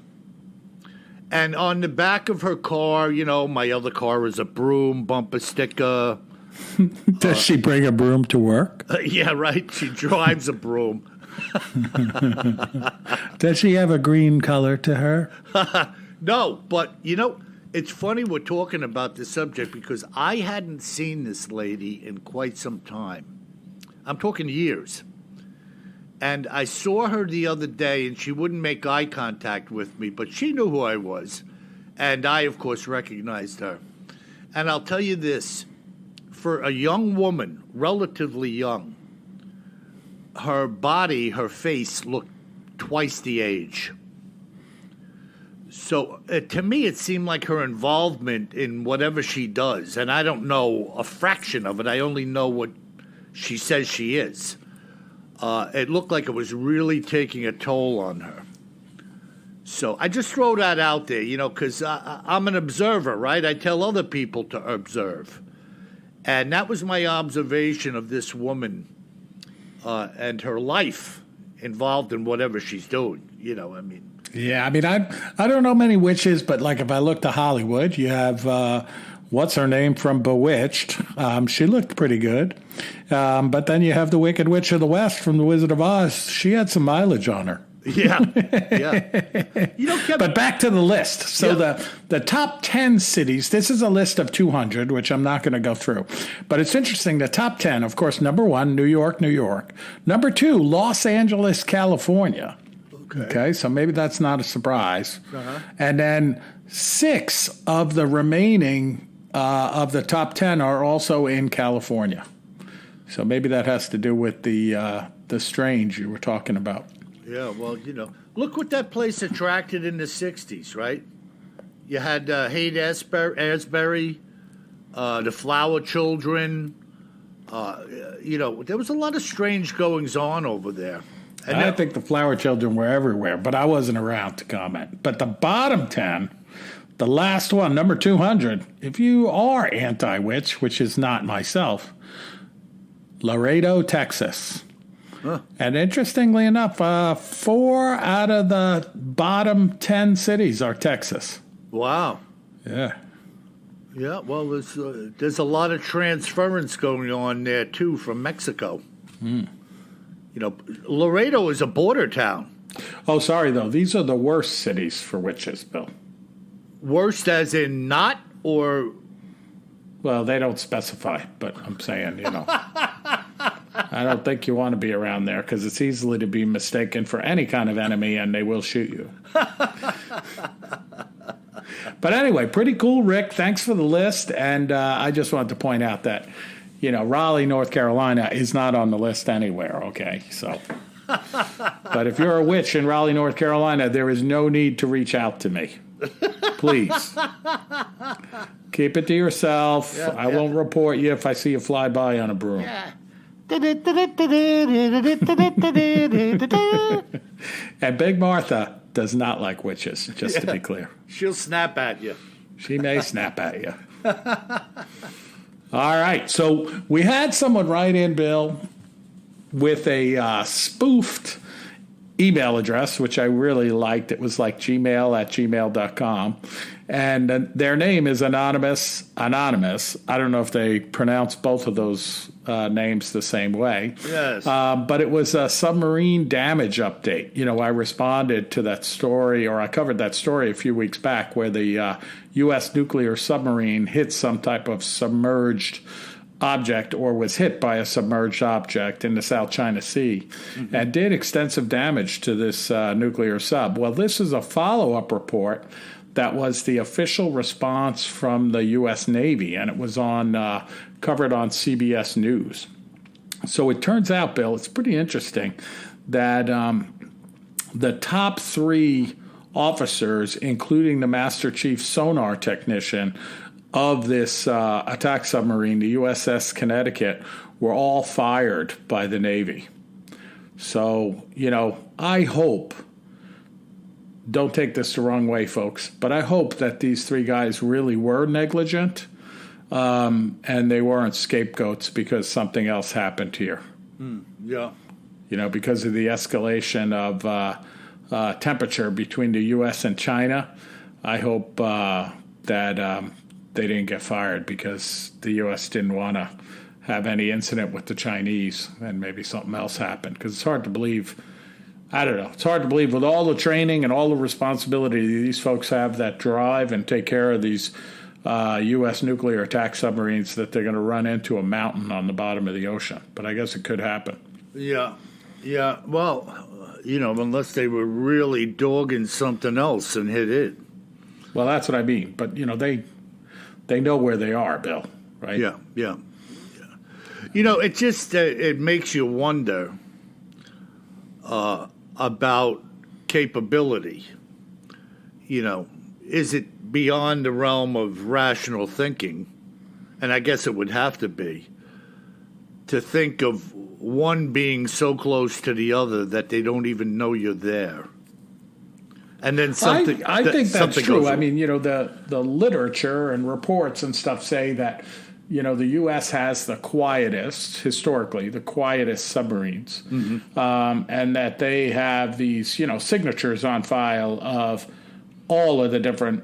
Speaker 1: And on the back of her car, my other car is a broom, bumper sticker.
Speaker 2: Does she bring a broom to work?
Speaker 1: Yeah, right. She drives a broom.
Speaker 2: Does she have a green color to her?
Speaker 1: No, but, it's funny we're talking about this subject because I hadn't seen this lady in quite some time. I'm talking years. And I saw her the other day, and she wouldn't make eye contact with me, but she knew who I was. And I, of course, recognized her. And I'll tell you this, for a young woman, relatively young, her body, her face looked twice the age. So to me, it seemed like her involvement in whatever she does, and I don't know a fraction of it, I only know what she says she is. It looked like it was really taking a toll on her. So I just throw that out there, because I'm an observer, right? I tell other people to observe. And that was my observation of this woman and her life involved in whatever she's doing,
Speaker 2: Yeah, I don't know many witches, but like if I look to Hollywood, you have what's her name from Bewitched. She looked pretty good. But then you have the Wicked Witch of the West from The Wizard of Oz. She had some mileage on her.
Speaker 1: Yeah, yeah.
Speaker 2: But back to the list. So the top 10 cities, this is a list of 200, which I'm not going to go through. But it's interesting, the top 10, of course, number 1, New York, New York. Number 2, Los Angeles, California. Okay, so maybe that's not a surprise. Uh-huh. And then 6 of the remaining of the top 10 are also in California. So maybe that has to do with the strange you were talking about.
Speaker 1: Yeah, well, look what that place attracted in the 60s, right? You had Haight Ashbury, the Flower Children. There was a lot of strange goings-on over there. And
Speaker 2: I think the Flower Children were everywhere, but I wasn't around to comment. But the bottom 10, the last one, number 200, if you are anti-witch, which is not myself, Laredo, Texas. Huh. And interestingly enough, 4 out of the bottom 10 cities are Texas.
Speaker 1: Wow.
Speaker 2: Yeah.
Speaker 1: Yeah, well, there's a lot of transference going on there, too, from Mexico. Hmm. Laredo is a border town.
Speaker 2: Oh, sorry, though. These are the worst cities for witches, Bill.
Speaker 1: Worst as in not, or?
Speaker 2: Well, they don't specify, but I'm saying, I don't think you want to be around there because it's easily to be mistaken for any kind of enemy and they will shoot you. But anyway, pretty cool, Rick. Thanks for the list. And I just wanted to point out that, Raleigh, North Carolina is not on the list anywhere, okay? So, but if you're a witch in Raleigh, North Carolina, there is no need to reach out to me. Please. Keep it to yourself. Yeah, I won't report you if I see you fly by on a broom. Yeah. And Big Martha does not like witches, just to be clear.
Speaker 1: She'll snap at you.
Speaker 2: She may snap at you. All right. So we had someone write in, Bill, with a spoofed email address, which I really liked. It was like gmail@gmail.com. And their name is Anonymous. I don't know if they pronounce both of those names the same way.
Speaker 1: Yes.
Speaker 2: But it was a submarine damage update. I responded to that story, or I covered that story a few weeks back, where the U.S. nuclear submarine hit some type of submerged object or was hit by a submerged object in the South China Sea and did extensive damage to this nuclear sub. Well, this is a follow-up report that was the official response from the U.S. Navy, and it was covered on CBS News. So it turns out, Bill, it's pretty interesting that the top 3 officers, including the Master Chief Sonar Technician of this attack submarine, the USS Connecticut, were all fired by the Navy. So, I hope, don't take this the wrong way, folks, but I hope that these 3 guys really were negligent. and they weren't scapegoats because something else happened here.
Speaker 1: Yeah.
Speaker 2: Because of the escalation of temperature between the U.S. and China. I hope that they didn't get fired because the U.S. didn't want to have any incident with the Chinese and maybe something else happened. Because it's hard to believe. I don't know. It's hard to believe with all the training and all the responsibility these folks have that drive and take care of these U.S. nuclear attack submarines that they're going to run into a mountain on the bottom of the ocean. But I guess it could happen.
Speaker 1: Yeah. Yeah. Well, unless they were really dogging something else and hit it.
Speaker 2: Well, that's what I mean. But, they know where they are, Bill, right?
Speaker 1: Yeah. It just it makes you wonder about capability. Is it beyond the realm of rational thinking? And I guess it would have to be, to think of one being so close to the other that they don't even know you're there. And then something.
Speaker 2: I think that's true.
Speaker 1: I
Speaker 2: mean, the literature and reports and stuff say that, the U.S. has historically, the quietest submarines, and that they have these, signatures on file of all of the different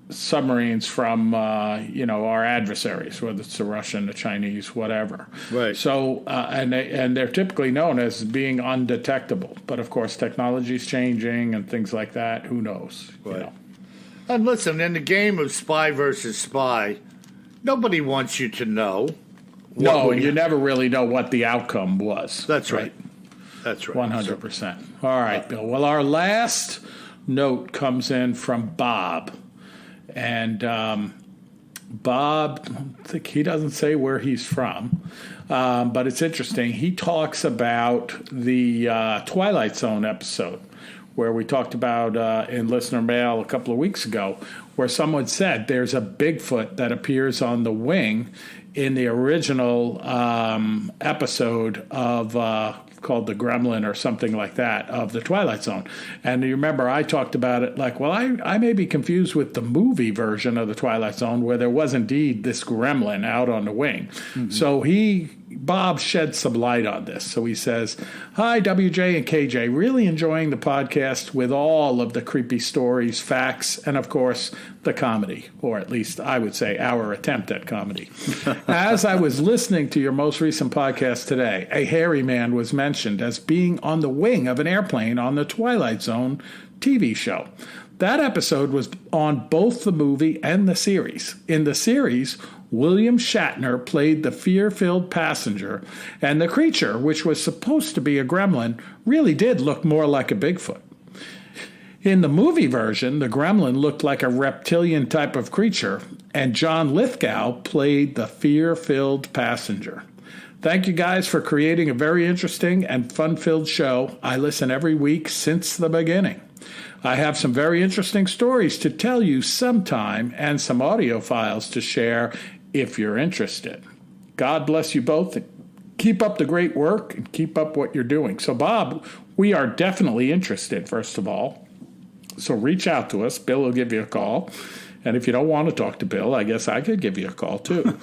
Speaker 2: submarines from, our adversaries, whether it's the Russian, the Chinese, whatever.
Speaker 1: Right.
Speaker 2: So, and they're typically known as being undetectable. But, of course, technology is changing and things like that. Who knows?
Speaker 1: Right. And listen, in the game of spy versus spy, nobody wants you to know.
Speaker 2: No, you never really know what the outcome was.
Speaker 1: That's right. That's right.
Speaker 2: 100%. All right, Bill. Well, our last note comes in from Bob. And Bob, I think he doesn't say where he's from, but it's interesting. He talks about the Twilight Zone episode where we talked about in listener mail a couple of weeks ago, where someone said there's a Bigfoot that appears on the wing in the original episode of called The Gremlin or something like that of the Twilight Zone. And you remember I talked about it like, well, I may be confused with the movie version of the Twilight Zone where there was indeed this gremlin out on the wing. Mm-hmm. So Bob shed some light on this. So he says, hi, WJ and KJ, really enjoying the podcast with all of the creepy stories, facts, and of course, the comedy, or at least I would say our attempt at comedy. As I was listening to your most recent podcast today, a hairy man was mentioned as being on the wing of an airplane on the Twilight Zone TV show. That episode was on both the movie and the series. In the series, William Shatner played the fear-filled passenger, and the creature, which was supposed to be a gremlin, really did look more like a Bigfoot. In the movie version, the gremlin looked like a reptilian type of creature, and John Lithgow played the fear-filled passenger. Thank you guys for creating a very interesting and fun-filled show. I listen every week since the beginning. I have some very interesting stories to tell you sometime and some audio files to share if you're interested. God bless you both. Keep up the great work and keep up what you're doing. So, Bob, we are definitely interested, first of all. So reach out to us. Bill will give you a call. And if you don't want to talk to Bill, I guess I could give you a call, too.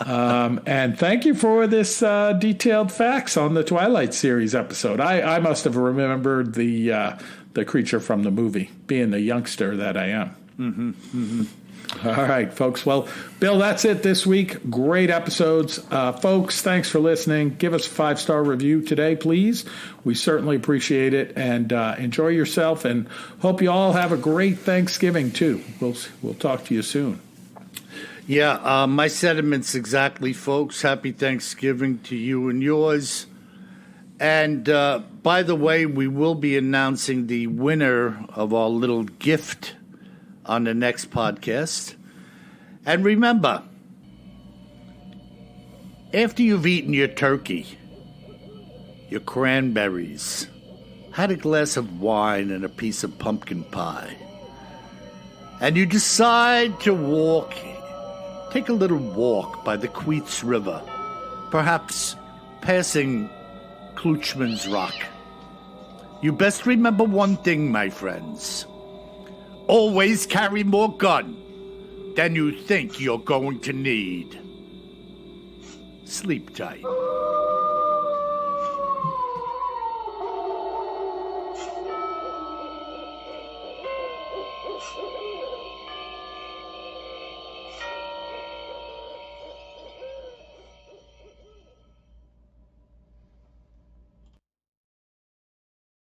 Speaker 2: And thank you for this detailed facts on the Twilight series episode. I must have remembered the creature from the movie, being the youngster that I am. Mm-hmm, mm-hmm. All right, folks. Well, Bill, that's it this week. Great episodes. Folks, thanks for listening. Give us a 5-star review today, please. We certainly appreciate it. And enjoy yourself, and hope you all have a great Thanksgiving, too. We'll talk to you soon.
Speaker 1: Yeah, my sentiments exactly, folks. Happy Thanksgiving to you and yours. And by the way, we will be announcing the winner of our little gift on the next podcast. And remember, after you've eaten your turkey, your cranberries, had a glass of wine and a piece of pumpkin pie, and you decide to take a little walk by the Queets River, perhaps passing Kluchman's Rock, you best remember one thing, my friends. Always carry more gun than you think you're going to need. Sleep tight.